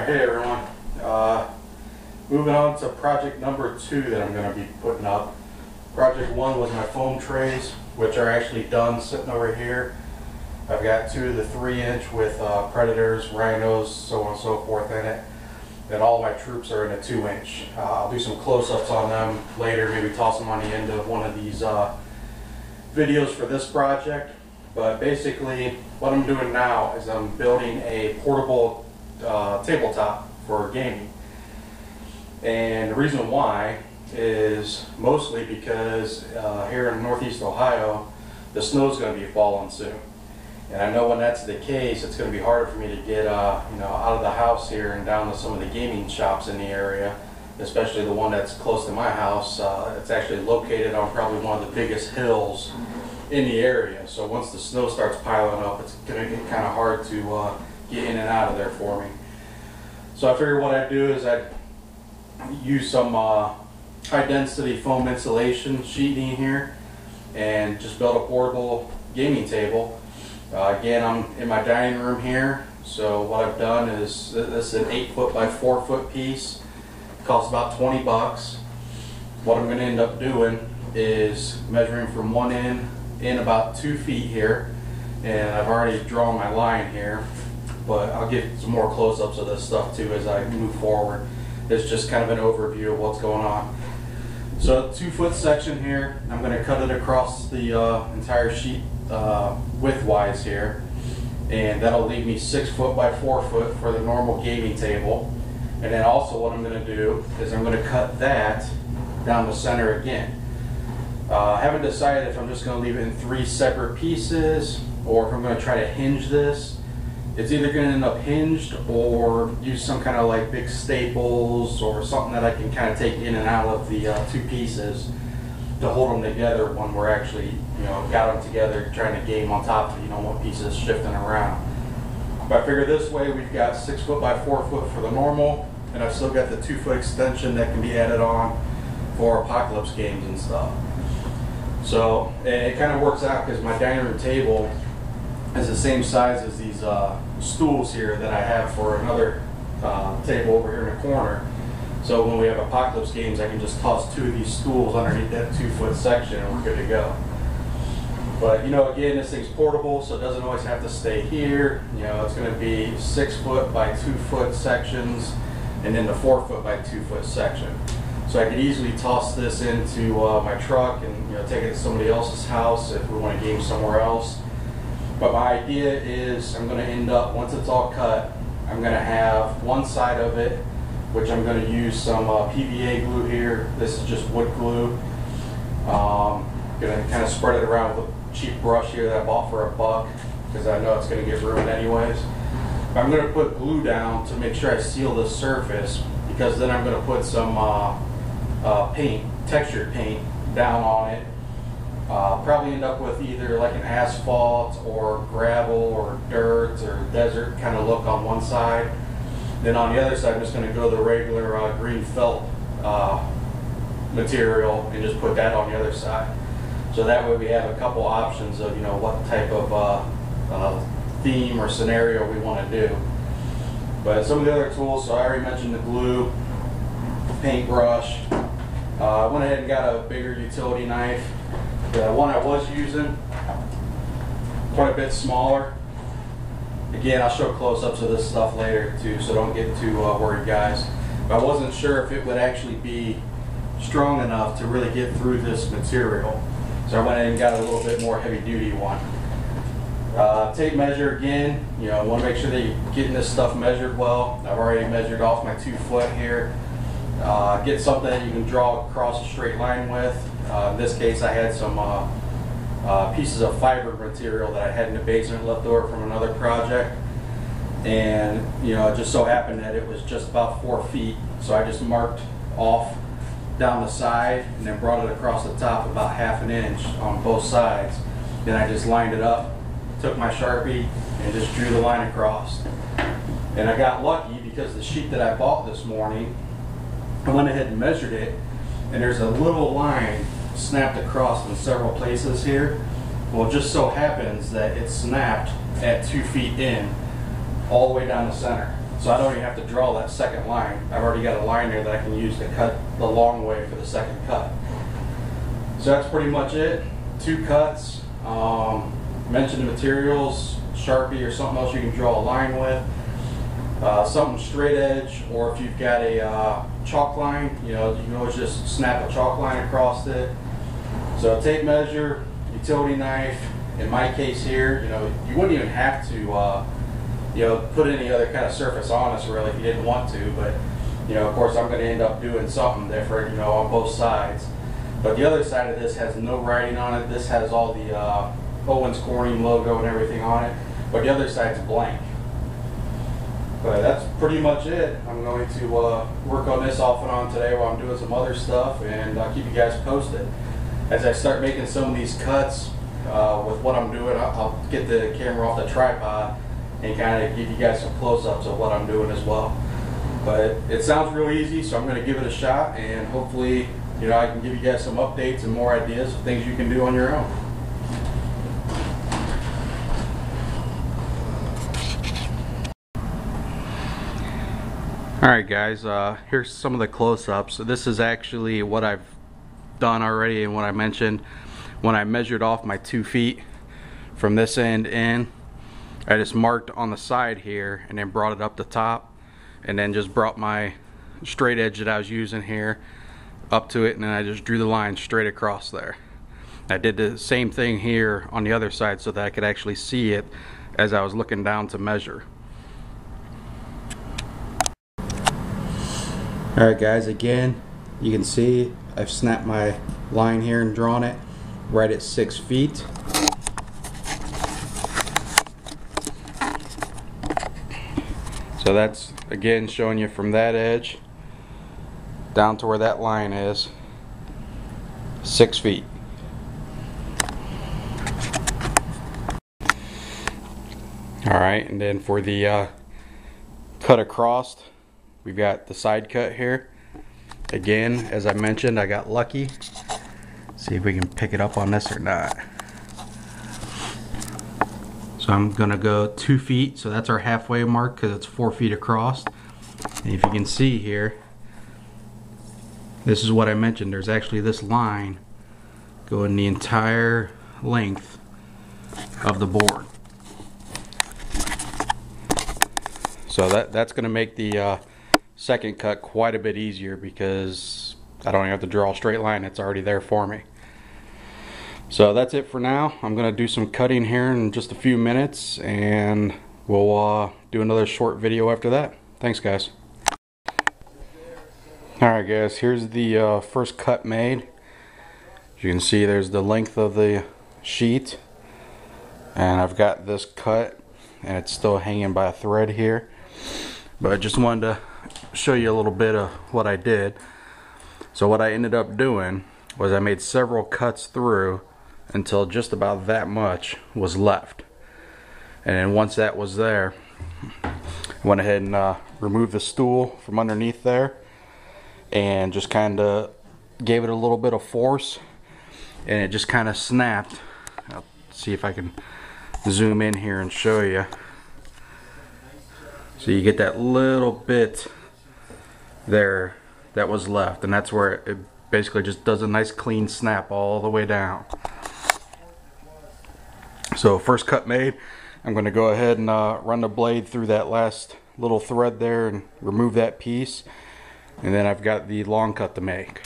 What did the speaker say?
Hey everyone. Moving on to project number 2 that I'm going to be putting up. Project 1 was my foam trays, which are actually done sitting over here. I've got 2 of the 3-inch with predators, rhinos, so on and so forth in it. And all my troops are in a 2-inch. I'll do some close-ups on them later, maybe toss them on the end of one of these videos for this project. But basically, what I'm doing now is I'm building a portable tabletop for gaming. And the reason why is mostly because here in Northeast Ohio, the snow's going to be falling soon. And I know when that's the case, it's going to be harder for me to get out of the house here and down to some of the gaming shops in the area, especially the one that's close to my house. It's actually located on probably one of the biggest hills in the area. So once the snow starts piling up, it's going to get kind of hard to get in and out of there for me. So I figured what I'd do is I'd use some high density foam insulation sheeting here and just build a portable gaming table. Again, I'm in my dining room here, so what I've done is this is an 8-foot by 4-foot piece. It costs about 20 bucks. What I'm going to end up doing is measuring from one end in about 2 feet here, and I've already drawn my line here, but I'll get some more close-ups of this stuff too as I move forward. It's just kind of an overview of what's going on. So 2-foot section here, I'm going to cut it across the entire sheet width-wise here, and that'll leave me 6-foot by 4-foot for the normal gaming table. And then also what I'm going to do is I'm going to cut that down the center again. I haven't decided if I'm just going to leave it in 3 separate pieces or if I'm going to try to hinge this. It's either going to end up hinged or use some kind of like big staples or something that I can kind of take in and out of the 2 pieces to hold them together when we're actually, got them together trying to game on top of, one piece is shifting around. But I figure this way we've got 6-foot by 4-foot for the normal, and I've still got the 2-foot extension that can be added on for apocalypse games and stuff. So it kind of works out because my dining room table is the same size as these stools here that I have for another table over here in the corner. So when we have apocalypse games, I can just toss 2 of these stools underneath that 2-foot section and we're good to go. But again, this thing's portable, so it doesn't always have to stay here. It's going to be 6-foot by 2-foot sections and then the 4-foot by 2-foot section. So I could easily toss this into my truck and take it to somebody else's house if we want to game somewhere else. But my idea is I'm going to end up, once it's all cut, I'm going to have one side of it, which I'm going to use some PVA glue here. This is just wood glue. Going to kind of spread it around with a cheap brush here that I bought for $1 because I know it's going to get ruined anyways. But I'm going to put glue down to make sure I seal this surface, because then I'm going to put some paint, textured paint, down on it. Probably end up with either like an asphalt or gravel or dirt or desert kind of look on one side. Then on the other side, I'm just going to go the regular green felt material and just put that on the other side. So that way we have a couple options of what type of theme or scenario we want to do. But some of the other tools, so I already mentioned the glue, paintbrush. I went ahead and got a bigger utility knife. The one I was using, quite a bit smaller. Again, I'll show close-ups of this stuff later too, so don't get too worried, guys. But I wasn't sure if it would actually be strong enough to really get through this material. So I went ahead and got a little bit more heavy-duty one. Tape measure again, want to make sure that you're getting this stuff measured well. I've already measured off my 2-foot here. Get something that you can draw across a straight line with. In this case, I had some pieces of fiber material that I had in the basement left over from another project, and it just so happened that it was just about 4 feet, so I just marked off down the side and then brought it across the top about 1/2 inch on both sides. Then I just lined it up, took my Sharpie and just drew the line across. And I got lucky because the sheet that I bought this morning, I went ahead and measured it, and there's a little line snapped across in several places here. Well, it just so happens that it snapped at 2 feet in, all the way down the center. so I don't even have to draw that second line. I've already got a line there that I can use to cut the long way for the second cut. So that's pretty much it. 2 cuts. Mention the materials, Sharpie or something else you can draw a line with. Something straight edge, or if you've got a chalk line, you know, you can always just snap a chalk line across it. So a tape measure, utility knife. In my case here, you know, you wouldn't even have to, you know, put any other kind of surface on this really if you didn't want to, but, you know, of course I'm going to end up doing something different, you know, on both sides. But the other side of this has no writing on it. This has all the Owens Corning logo and everything on it, but the other side's blank. But that's pretty much it. I'm going to work on this off and on today while I'm doing some other stuff, and I'll keep you guys posted. As I start making some of these cuts with what I'm doing, I'll get the camera off the tripod and kind of give you guys some close-ups of what I'm doing as well. But it sounds real easy, so I'm going to give it a shot, and hopefully, you know, I can give you guys some updates and more ideas of things you can do on your own. Alright guys, here's some of the close-ups. So this is actually what I've done already and what I mentioned when I measured off my 2 feet from this end in. I just marked on the side here and then brought it up the top, and then just brought my straight edge that I was using here up to it, and then I just drew the line straight across there. I did the same thing here on the other side so that I could actually see it as I was looking down to measure. Alright guys, again, you can see I've snapped my line here and drawn it right at 6 feet. So that's, again, showing you from that edge down to where that line is, 6 feet. Alright, and then for the cut across, we've got the side cut here. Again, as I mentioned, I got lucky. See if we can pick it up on this or not. So I'm gonna go 2 feet, so that's our halfway mark because it's 4 feet across. And if you can see here, this is what I mentioned. There's actually this line going the entire length of the board. So that's gonna make the second cut quite a bit easier because I don't even have to draw a straight line. It's already there for me. So that's it for now. I'm gonna do some cutting here in just a few minutes, and we'll do another short video after that. Thanks guys. Alright guys, here's the first cut made. As you can see, there's the length of the sheet, and I've got this cut and it's still hanging by a thread here, but I just wanted to show you a little bit of what I did. So what I ended up doing was I made several cuts through until just about that much was left, and then once that was there, I went ahead and removed the stool from underneath there and just kind of gave it a little bit of force, and it just kind of snapped. I'll see if I can zoom in here and show you. So you get that little bit there that was left, and that's where it basically just does a nice clean snap all the way down. So first cut made, I'm going to go ahead and run the blade through that last little thread there and remove that piece, and then I've got the long cut to make.